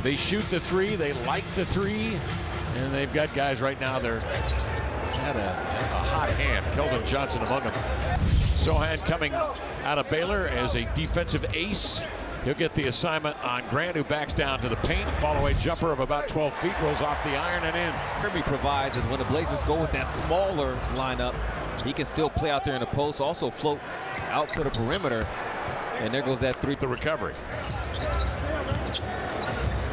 They shoot the three, they like the three, and they've got guys right now, they're had a hot hand. Keldon Johnson among them. Sohan coming out of Baylor as a defensive ace. He'll get the assignment on Grant, who backs down to the paint. Follow-away jumper of about 12 feet, rolls off the iron and in. Kirby provides is when the Blazers go with that smaller lineup, he can still play out there in the post, also float out to the perimeter. And there goes that three. The recovery.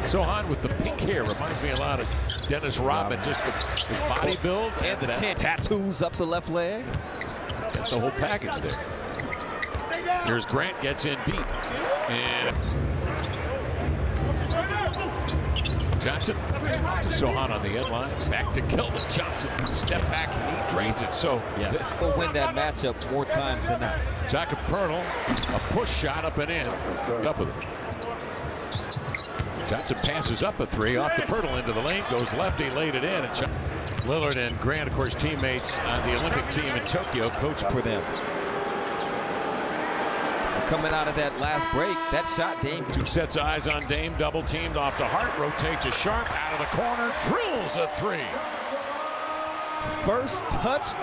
Sohan with the pink hair reminds me a lot of Dennis Rodman, just his body build and the tattoos up the left leg. That's the whole package there. Here's Grant, gets in deep. And Johnson to Sohan on the end line. Back to Keldon Johnson. Step back and he drains it. So yes, he'll win that matchup more times than not. Jakob Poeltl, a push shot up and in. Up with it. Johnson passes up a three off the Poeltl into the lane, goes lefty, laid it in. And Lillard and Grant, of course, teammates on the Olympic team in Tokyo, coach for them. Coming out of that last break, that shot, Dame. Two sets eyes on Dame, double teamed off to Hart, rotate to Sharp, out of the corner, drills a three. First touch.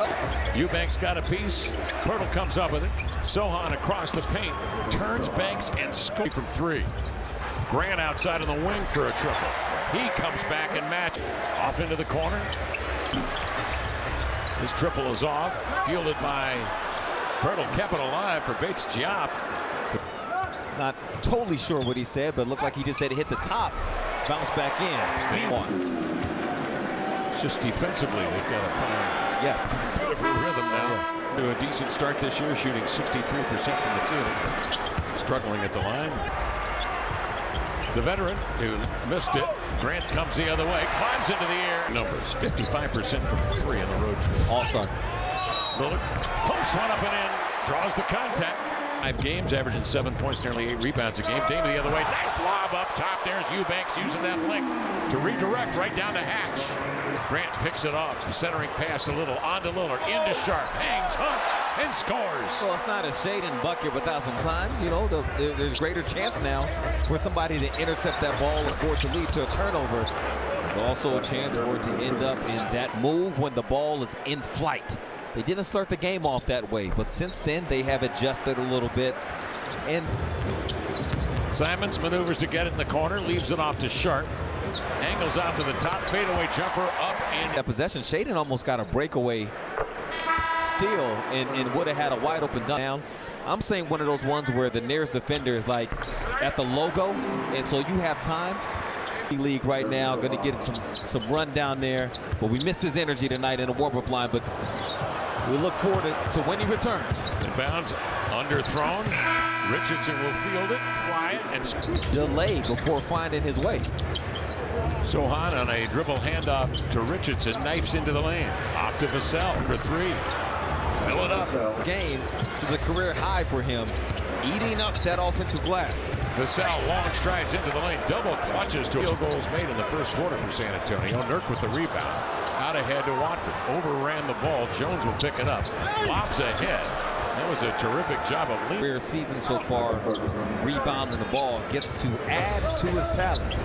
Eubanks got a piece. Poeltl comes up with it. Sohan across the paint, turns Banks and scores from three. Grant outside of the wing for a triple. He comes back and matches. Off into the corner. His triple is off, fielded by Poeltl, kept it alive for Bates Diop. Not totally sure what he said, but looked like he just said it hit the top, bounce back in. It's just defensively they've got to find rhythm now. To a decent start this year, shooting 63% from the field. Struggling at the line. The veteran who missed it, Grant comes the other way, climbs into the air. Numbers, 55% from three in the road trip. Also, Lillard pumps one up and in, draws the contact. 5 games, averaging 7 points, nearly 8 rebounds a game. Dame the other way, nice lob up top. There's Eubanks using that link to redirect right down to Hatch. Grant picks it off, centering pass to Little, on to Lillard, into Sharp, hangs, hunts, and scores. Well, it's not a Shaden bucket without sometimes, you know, there's greater chance now for somebody to intercept that ball and for it to lead to a turnover. There's also a chance for it to end up in that move when the ball is in flight. They didn't start the game off that way, but since then they have adjusted a little bit. And Simons maneuvers to get it in the corner, leaves it off to Sharp. Angles out to the top, fadeaway jumper up and that possession. Shaden almost got a breakaway steal and would have had a wide open down. I'm saying one of those ones where the nearest defender is like at the logo, and so you have time. League right now, going to get some run down there, but we missed his energy tonight in the warm-up line, but we look forward to when he returns. Inbounds, underthrown. Richardson will field it, fly it, and delay before finding his way. Sohan on a dribble handoff to Richardson, knifes into the lane. Off to Vassell for three. Fill it up. Game is a career high for him, eating up that offensive glass. Vassell long strides into the lane, double clutches to field goals made in the first quarter for San Antonio. Nurk with the rebound. Out ahead to Watford. Overran the ball. Jones will pick it up. Lobs ahead. That was a terrific job of leading. Career season so far, rebounding the ball, gets to add to his talent.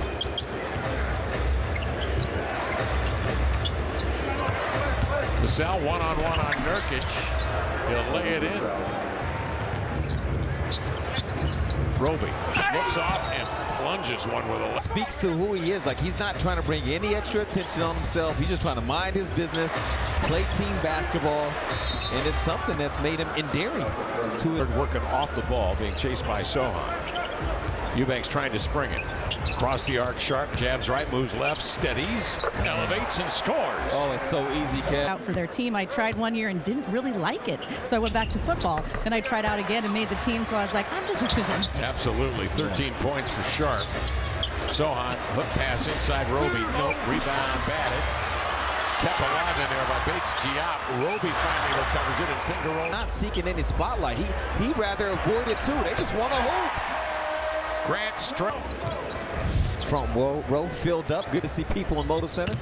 Vassell one-on-one on Nurkic. He'll lay it in. Roby looks off and plunges one with a... Speaks to who he is. Like, he's not trying to bring any extra attention on himself. He's just trying to mind his business, play team basketball, and it's something that's made him endearing to him. Working off the ball, being chased by Sohan. Eubanks trying to spring it. Across the arc, Sharp, jabs right, moves left, steadies, elevates, and scores. Oh, it's so easy, Kev. Out for their team. I tried one year and didn't really like it, so I went back to football. Then I tried out again and made the team, so I was like, I'm just a decision. Absolutely, 13 points for Sharp. Sohan, hook pass inside Roby. Nope, rebound, batted. Kept alive in there by Bates Diop. Roby finally recovers it and finger roll. Not seeking any spotlight. He rather avoid it too. They just want to hoop. Grant strong. Front row filled up. Good to see people in Motor Center.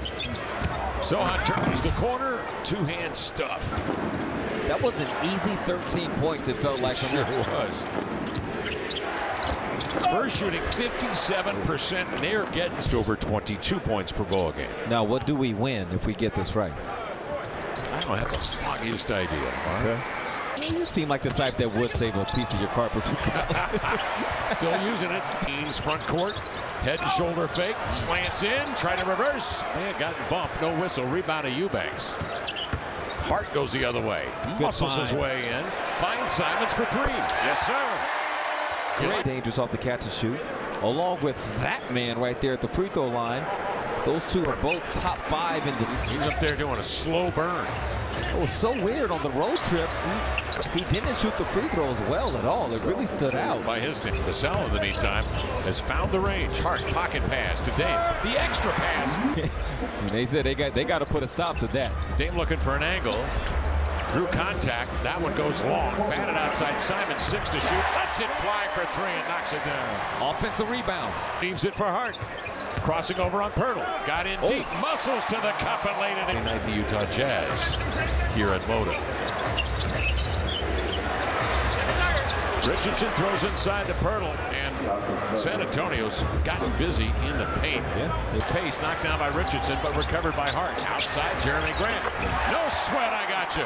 Sohan turns the corner. Two-hand stuff. That was an easy 13 points, it felt like. Sure was. Spurs shooting 57%, and they're getting over 22 points per ball game. Now, what do we win if we get this right? I don't have the foggiest idea. Okay. You seem like the type that would save a piece of your carpet for college. Still using it. Eames front court. Head and shoulder fake. Slants in. Try to reverse. Man, got bumped. No whistle. Rebound to Eubanks. Hart goes the other way. Muscles his way in. Finds Simons for three. Yes, sir. Great. Dangerous off the catch and shoot. Along with that man right there at the free throw line. Those two are both top 5 in the league. He's up there doing a slow burn. It was so weird on the road trip. He didn't shoot the free throws well at all. It really stood out. By his team. Vassell, in the meantime, has found the range. Hart, pocket pass to Dame. The extra pass. And they said they got to put a stop to that. Dame looking for an angle. Drew contact. That one goes long. Batted outside. Simon 6 to shoot. Lets it fly for 3 and knocks it down. Offensive rebound. Leaves it for Hart. Crossing over on Pirtle. Got in deep. Muscles to the cup and laid it in. Tonight, the Utah Jazz here at Moda. Richardson throws inside to Pirtle, and San Antonio's gotten busy in the paint. Yeah. The pace knocked down by Richardson, but recovered by Hart. Outside, Jeremy Grant. No sweat, I got you.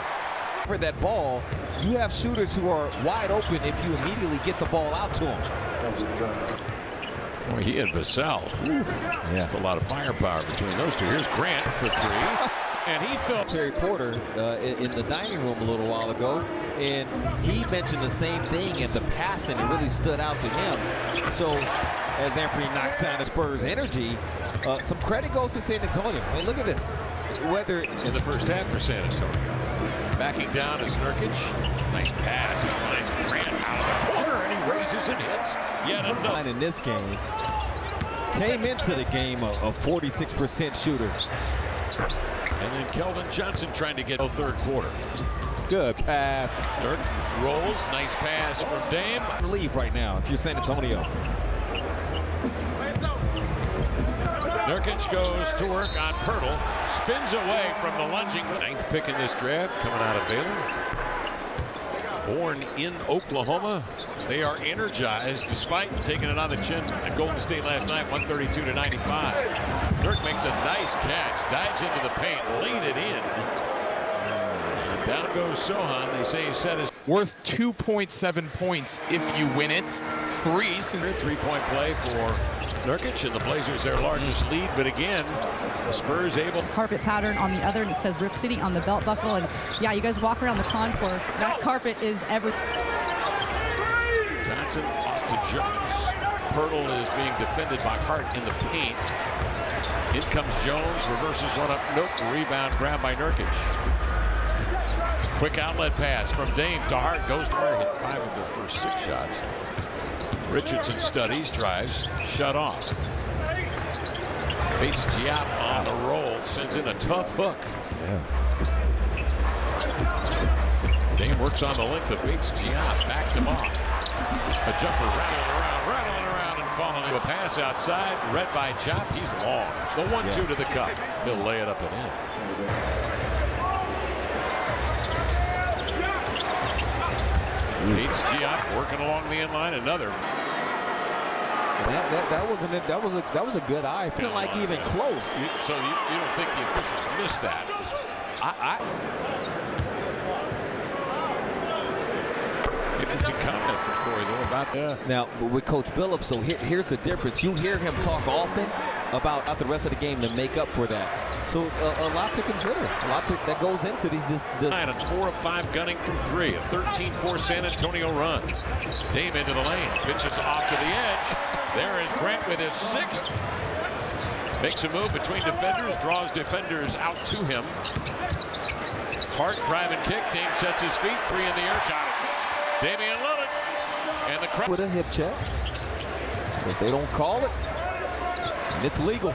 For that ball, you have shooters who are wide open if you immediately get the ball out to them. Boy, he had Vassell. Yeah, that's a lot of firepower between those two. Here's Grant for 3, and he fell. Terry Porter in the dining room a little while ago, and he mentioned the same thing, and the passing, it really stood out to him. So, as Anthony knocks down the Spurs' energy, some credit goes to San Antonio. I mean, look at this. Whether in the first half for San Antonio. Backing down is Nurkic. Nice pass. He finds Grant out of the corner, and he raises and hits. Yet another. In this game, came into the game a 46% shooter. And then Keldon Johnson trying to get a third quarter. Good pass. Dirk rolls. Nice pass from Dame. Relief right now if you're San Antonio. Nurkic goes to work on Pirtle. Spins away from the lunging. 9th pick in this draft coming out of Baylor. Born in Oklahoma. They are energized despite taking it on the chin at Golden State last night, 132-95. Dirk makes a nice catch, dives into the paint, laid it in. And down goes Sohan. They say he set his worth 2.7 points if you win it. 3-point play for Nurkic, and the Blazers their largest lead. But again, the Spurs able. Carpet pattern on the other, and it says Rip City on the belt buckle. And yeah, you guys walk around the concourse. That carpet is every. Johnson off to Jones. Pirtle is being defended by Hart in the paint. In comes Jones, reverses one up. Nope, rebound grabbed by Nurkic. Quick outlet pass from Dame to Hart. Goes to Hart. Hit 5 of their first 6 shots. Richardson studies, drives, shut off. Bates Diop on the roll, sends in a tough hook. Yeah. Dame works on the length of Bates Diop, backs him off. A jumper rattling around, and falling into a pass outside. Read by Diop, he's long. The 1-2 to the cup. He'll lay it up and in. Bates Diop working along the end line. Another. That was a good eye. Feeling like even close. So you don't think the officials missed that? Interesting comment from Corey though about that. Now with Coach Billups, so here's the difference. You hear him talk often about the rest of the game to make up for that. So a lot to consider. A lot that goes into these. 9 and 4 of 5 gunning from 3. A 13-4 San Antonio run. Dame into the lane. Pitches off to the edge. There is Grant with his 6th. Makes a move between defenders. Draws defenders out to him. Hart drive and kick. Dame sets his feet. 3 in the air. Got it. Damian Lillard. And the crowd. With a hip check. But they don't call it. And it's legal.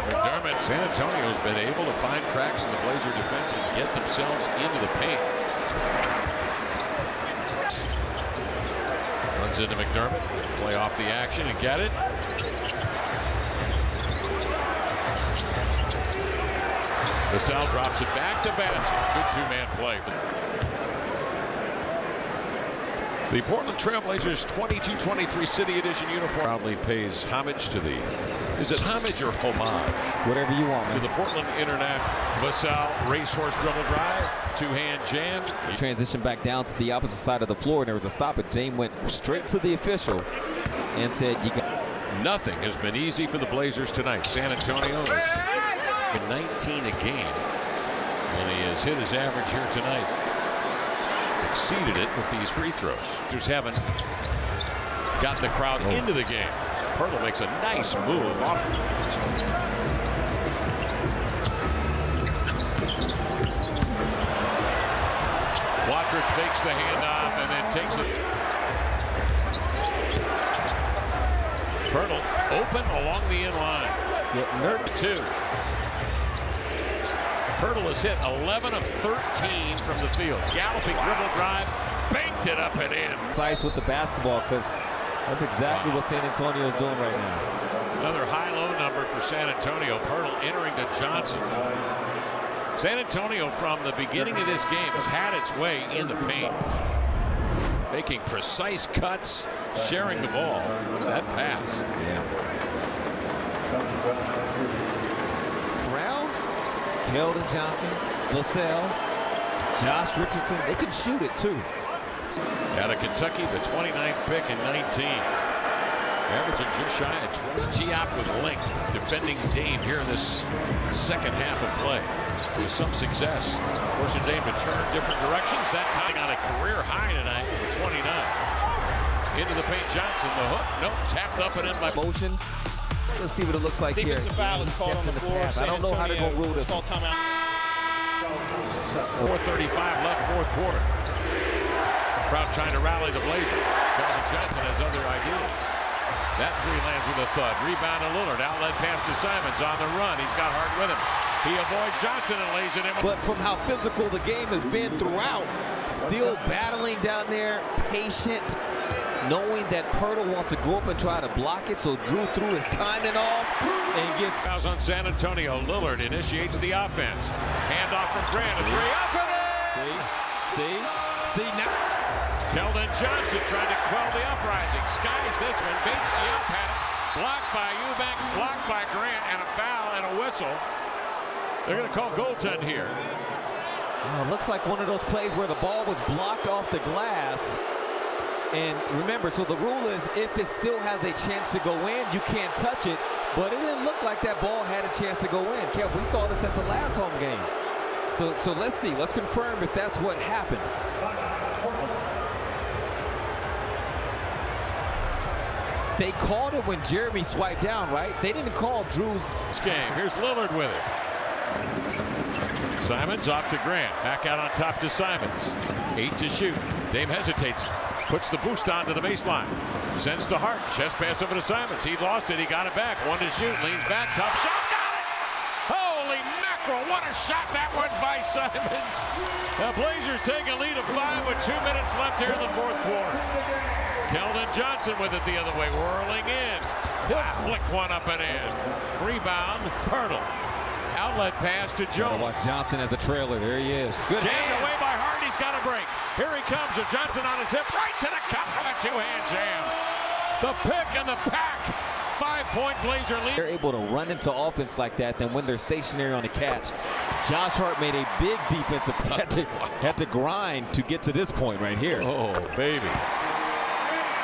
McDermott. San Antonio's been able to find cracks in the Blazer defense and get themselves into the paint. Runs into McDermott. Play off the action and get it. Vassell drops it back to basket. Good 2-man play. The Portland Trailblazers 22-23 City Edition uniform proudly pays homage to the, is it homage or homage? Whatever you want, man. To the Portland Internet Vassell racehorse dribble drive, two-hand jam. Transition back down to the opposite side of the floor, and there was a stoppage. Dame went straight to the official and said, "You got." Nothing has been easy for the Blazers tonight. San Antonio is in 19 a game, and he has hit his average here tonight. He's exceeded it with these free throws. Just haven't gotten the crowd into the game. Pirtle makes a nice move. Wadrick fakes the handoff and then takes it. Pirtle open along the in line. Two. Pirtle has hit 11 of 13 from the field. Galloping dribble drive, banked it up and in. Precise with the basketball, because that's exactly what San Antonio is doing right now. Another high-low number for San Antonio. Pirtle entering to Johnson. San Antonio from the beginning of this game has had its way in the paint. Making precise cuts, sharing the ball. Look at that pass. Yeah. Brown, Keldon Johnson, Vassell, Josh Richardson. They can shoot it too. Out of Kentucky, the 29th pick in 19. Averaging just shy of 20. Giop with length, defending Dame here in this second half of play. With some success. Forcing Dame to turn different directions. That time on a career high tonight with 29. Into the paint, Johnson, the hook. Nope, tapped up and in by motion. Let's see what it looks like here. Defensive foul is called on the floor. I don't know how they're going to rule this. Call timeout. 4:35 left, fourth quarter. Crowd trying to rally the Blazers. Keldon Johnson has other ideas. That three lands with a thud. Rebound to Lillard. Outlet pass to Simons on the run. He's got Hart with him. He avoids Johnson and lays it in. But from how physical the game has been throughout, still battling down there, patient, knowing that Pirtle wants to go up and try to block it, so Drew threw his timing off and gets. Fouls on San Antonio. Lillard initiates the offense. Handoff from Grant. A three up and in. See now. Keldon Johnson trying to quell the uprising. Skies this one. Bates Giop had it. Blocked by Eubanks, blocked by Grant, and a foul and a whistle. They're going to call goaltend here. Oh, looks like one of those plays where the ball was blocked off the glass. And remember, so the rule is if it still has a chance to go in, you can't touch it. But it didn't look like that ball had a chance to go in. Kev, we saw this at the last home game. So let's see. Let's confirm if that's what happened. They called it when Jeremy swiped down, right? They didn't call Drew's game. Here's Lillard with it. Simons off to Grant. Back out on top to Simons. 8 to shoot. Dame hesitates. Puts the boost onto the baseline. Sends to Hart. Chest pass over to Simons. He lost it. He got it back. 1 to shoot. Leans back. Tough shot. Got it! Holy mackerel. What a shot that was by Simons. The Blazers take a lead of 5 with 2 minutes left here in the fourth quarter. Keldon Johnson with it the other way, whirling in. He'll flick one up and in. Rebound, Pirtle. Outlet pass to Jones. Watch Johnson as the trailer. There he is. Good Jammed away by Hart. He's got a break. Here he comes with Johnson on his hip. Right to the cup for the two-hand jam. The pick and the pack. 5-point Blazer lead. They're able to run into offense like that than when they're stationary on the catch. Josh Hart made a big defensive had to grind to get to this point right here. Oh, baby.